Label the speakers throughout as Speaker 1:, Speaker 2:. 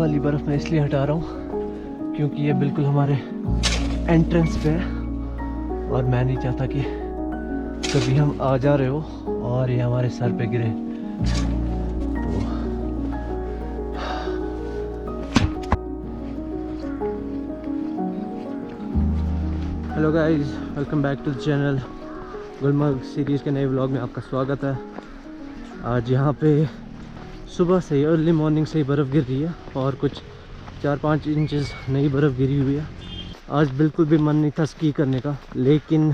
Speaker 1: वाली बर्फ़ मैं इसलिए हटा रहा हूँ क्योंकि ये बिल्कुल हमारे एंट्रेंस पे है और मैं नहीं चाहता कि कभी हम आ जा रहे हो और ये हमारे सर पे गिरे। तो hello guys, welcome back to the channel. Gulmarg series के नए व्लॉग में आपका स्वागत है। आज यहाँ पे सुबह से ही अर्ली मॉर्निंग से ही बर्फ़ गिर रही है और कुछ 4-5 इंचेस नई बर्फ़ गिरी हुई है। आज बिल्कुल भी मन नहीं था स्की करने का, लेकिन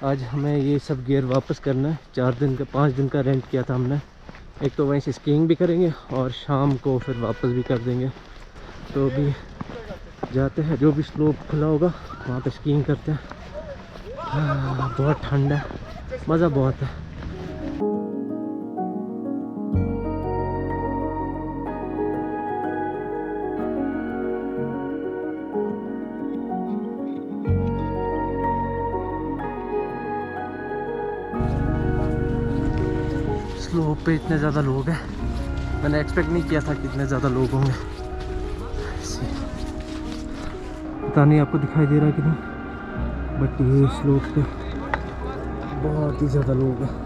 Speaker 1: आज हमें ये सब गियर वापस करना है। 5 दिन का रेंट किया था हमने। एक तो वहीं से स्कीइंग भी करेंगे और शाम को फिर वापस भी कर देंगे। तो अभी जाते हैं, जो भी स्लोप खुला होगा वहाँ पे स्कीइंग करते हैं। बहुत ठंड है, मज़ा बहुत है। स्लोप पे इतने ज़्यादा लोग हैं, मैंने एक्सपेक्ट नहीं किया था कि इतने ज़्यादा लोग होंगे। पता नहीं आपको दिखाई दे रहा है कि नहीं, बट ये स्लोप पे बहुत ही ज़्यादा लोग हैं।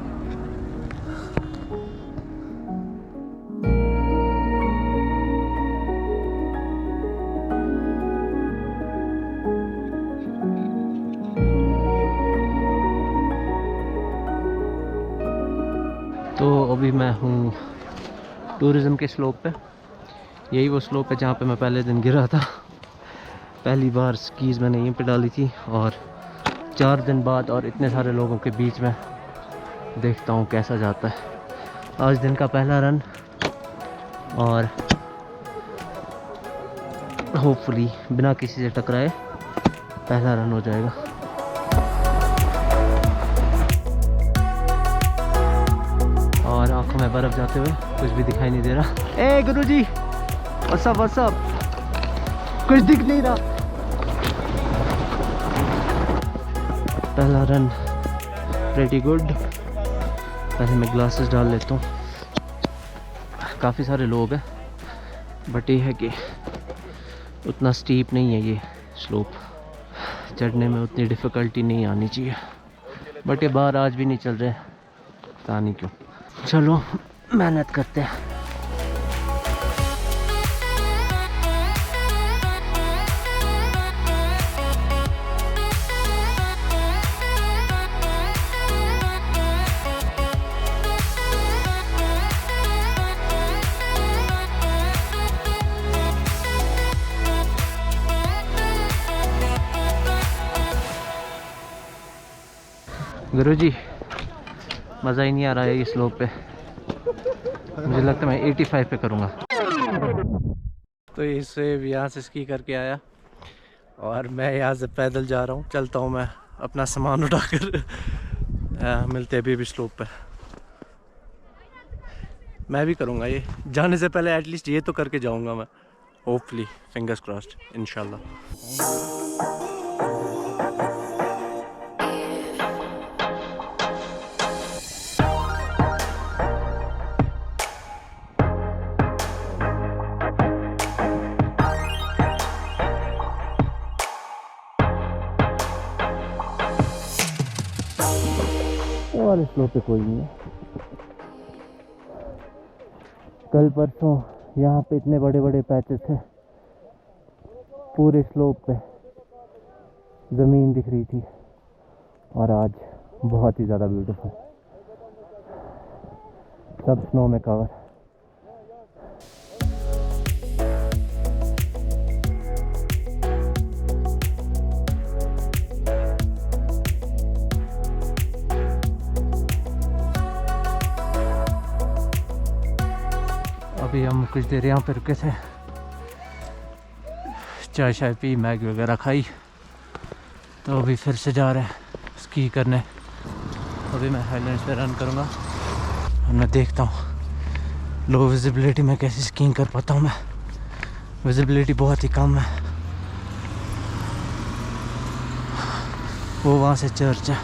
Speaker 1: तो अभी मैं हूँ टूरिज़म के स्लोप पे। यही वो स्लोप है जहाँ पे मैं पहले दिन गिरा था। पहली बार स्कीज़ मैंने यहीं पे डाली थी और 4 दिन बाद और इतने सारे लोगों के बीच में देखता हूँ कैसा जाता है। आज दिन का पहला रन और होपफुली बिना किसी से टकराए पहला रन हो जाएगा। और आंखों में बर्फ़ जाते हुए कुछ भी दिखाई नहीं दे रहा। ए गुरुजी, व्हाट्स अप, कुछ दिख नहीं रहा। पहला रन प्रेटी गुड। पहले मैं ग्लासेस डाल लेता हूँ। काफ़ी सारे लोग हैं, बट ये है कि उतना स्टीप नहीं है ये स्लोप, चढ़ने में उतनी डिफ़िकल्टी नहीं आनी चाहिए। बट ये बाहर आज भी नहीं चल रहे, पता नहीं क्यों। चलो मेहनत करते हैं। गुरुजी, मज़ा ही नहीं आ रहा है ये स्लोप पे। मुझे लगता है मैं 85 पे करूँगा। तो इससे यहाँ से स्की करके आया और मैं यहाँ से पैदल जा रहा हूँ। चलता हूँ मैं अपना सामान उठाकर। मिलते हैं अभी स्लोप पे। मैं भी करूँगा ये, जाने से पहले एटलीस्ट ये तो करके जाऊँगा मैं। होपफुली, फिंगर्स क्रॉस्ड, इंशाल्लाह। वाले स्लोप पे कोई नहीं है। कल परसों यहाँ पे इतने बड़े बड़े पैचेस थे, पूरे स्लोप पे ज़मीन दिख रही थी और आज बहुत ही ज़्यादा ब्यूटीफुल, सब स्नो में कवर। अभी हम कुछ देर यहाँ पे रुके थे, चाय शाय पी, मैगी वगैरह खाई, तो अभी फिर से जा रहे हैं स्की करने। अभी मैं हाईलैंड्स पे रन करूँगा और मैं देखता हूँ लो विजिबिलिटी में कैसे स्कीइंग कर पाता हूँ मैं। विजिबिलिटी बहुत ही कम है। वो वहाँ से चर्च है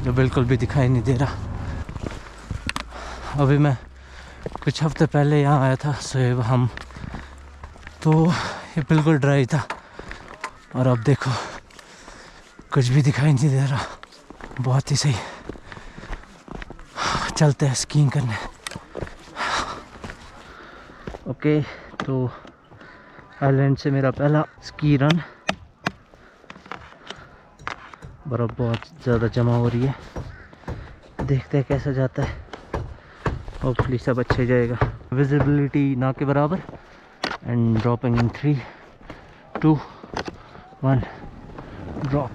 Speaker 1: जो बिल्कुल भी दिखाई नहीं दे रहा। अभी मैं कुछ हफ्ते पहले यहाँ आया था, सो हम तो ये बिल्कुल ड्राई था और अब देखो कुछ भी दिखाई नहीं दे रहा। बहुत ही सही। चलते हैं स्कीइंग करने। ओके, तो आइलैंड से मेरा पहला स्की रन। बर्फ़ बहुत ज़्यादा जमा हो रही है, देखते हैं कैसा जाता है। होपफुली सब अच्छे जाएगा। विजिबिलिटी ना के बराबर। And dropping in 3, 2, 1 drop.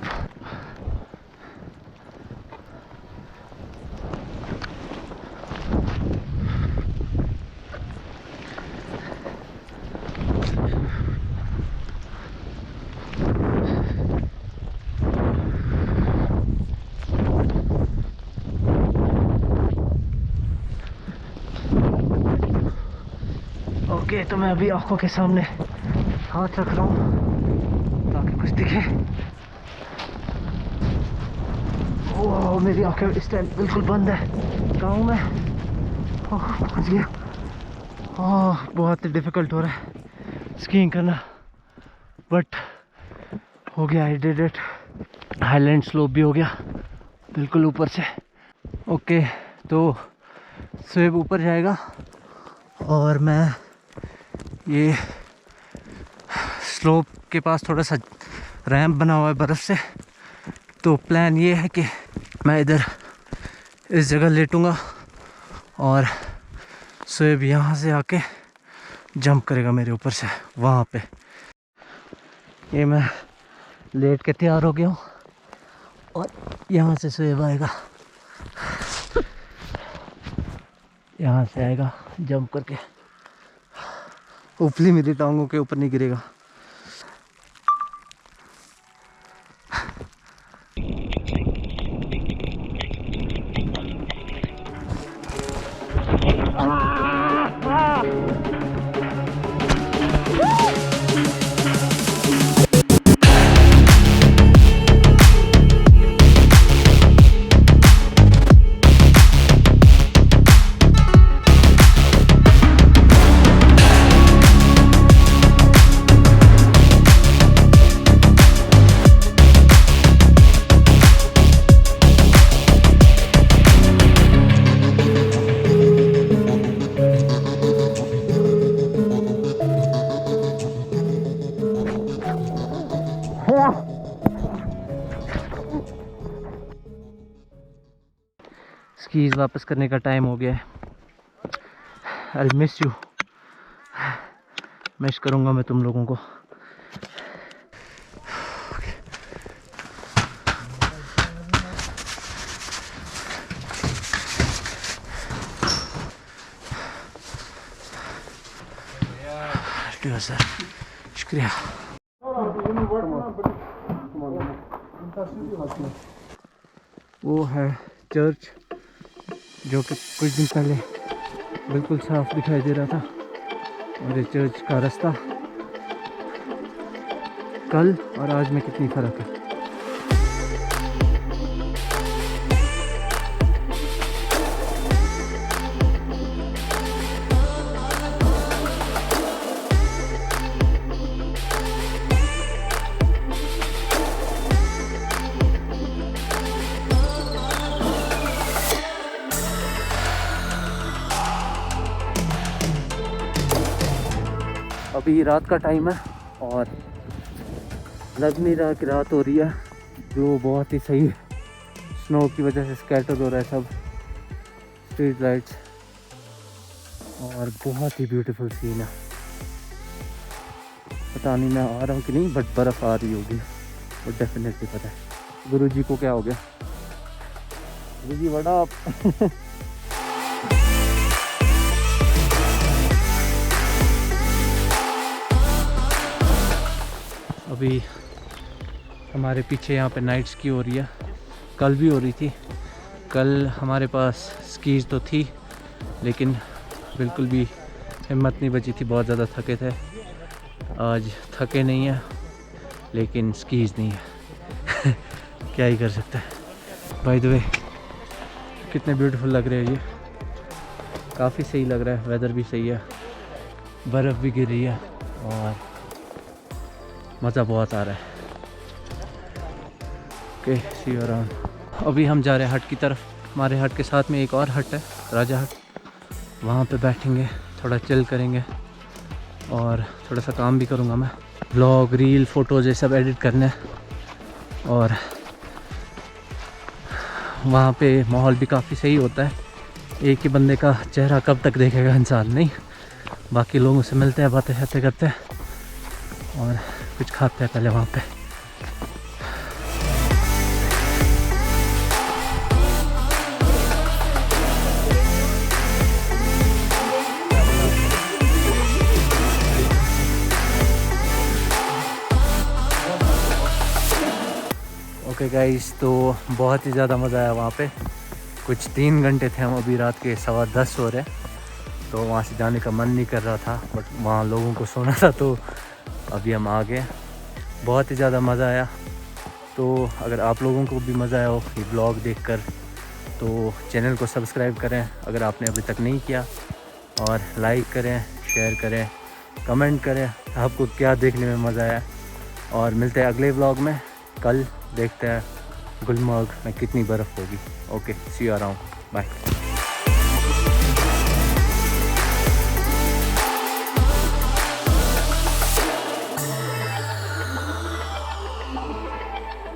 Speaker 1: Okay, तो मैं अभी आंखों के सामने हाथ रख रहा हूँ ताकि कुछ दिखे। ओह, मेरी आंखें इस टाइम बिल्कुल बंद है। कहाँ हूँ मैं? ओह, पहुँच गया। ओह, बहुत ही डिफ़िकल्ट हो रहा है स्कीइंग करना, बट हो गया। I did it. Highland slope भी हो गया बिल्कुल ऊपर से। ओके, तो स्वेब ऊपर जाएगा और मैं ये स्लोप के पास थोड़ा सा रैंप बना हुआ है बर्फ़ से, तो प्लान ये है कि मैं इधर इस जगह लेटूंगा और स्वेब यहाँ से आके जंप करेगा मेरे ऊपर से वहाँ पे। ये मैं लेट के तैयार हो गया हूँ और यहाँ से स्वेब आएगा, यहाँ से आएगा जंप करके। होपफुली मेरी टांगों के ऊपर नहीं गिरेगा। स्कीज वापस करने का टाइम हो गया है। I miss you. मिस करूँगा मैं तुम लोगों को। सर, शुक्रिया। वो है चर्च जो कि कुछ दिन पहले बिल्कुल साफ दिखाई दे रहा था, और ये चर्च का रास्ता कल और आज में कितनी फ़र्क है। अभी रात का टाइम है और लग नहीं रहा कि रात हो रही है। ग्लो बहुत ही सही है, स्नो की वजह से स्कैटर हो रहा है सब स्ट्रीट लाइट्स, और बहुत ही ब्यूटीफुल सीन है। पता नहीं मैं आ रहा हूँ कि नहीं, बट बर्फ़ आ रही होगी वो डेफिनेटली पता है। गुरुजी को क्या हो गया? गुरुजी बड़ा अभी हमारे पीछे यहाँ पे नाइट स्की हो रही है। कल भी हो रही थी। कल हमारे पास स्कीज तो थी लेकिन बिल्कुल भी हिम्मत नहीं बची थी, बहुत ज़्यादा थके थे। आज थके नहीं है लेकिन स्कीज नहीं है क्या ही कर सकते हैं। बाय द वे कितने ब्यूटीफुल लग रहे हैं ये, काफ़ी सही लग रहा है। वेदर भी सही है, बर्फ़ भी गिर रही है। और मज़ा बहुत आ रहा है। Okay, see you around. अभी हम जा रहे हैं हट की तरफ। हमारे हट के साथ में एक और हट है, राजा हट। वहाँ पे बैठेंगे, थोड़ा चिल करेंगे और थोड़ा सा काम भी करूँगा मैं। व्लॉग, रील, फ़ोटोज़ ये सब एडिट करने हैं। और वहाँ पे माहौल भी काफ़ी सही होता है। एक ही बंदे का चेहरा कब तक देखेगा इंसान, नहीं। बाकी लोगों से मिलते हैं, बातें शातें करते हैं और कुछ खाते हैं पहले वहाँ पे। ओके गाइस, तो बहुत ही ज़्यादा मज़ा आया वहाँ पे। कुछ 3 घंटे थे हम, अभी रात के 10:15 हो रहे हैं। तो वहाँ से जाने का मन नहीं कर रहा था, बट वहाँ लोगों को सोना था, तो अभी हम आ गए। बहुत ही ज़्यादा मज़ा आया। तो अगर आप लोगों को भी मज़ा आया हो ये ब्लॉग देखकर, तो चैनल को सब्सक्राइब करें अगर आपने अभी तक नहीं किया, और लाइक करें, शेयर करें, कमेंट करें आपको क्या देखने में मज़ा आया। और मिलते हैं अगले व्लॉग में। कल देखते हैं गुलमर्ग में कितनी बर्फ़ होगी। Okay, see you around, bye.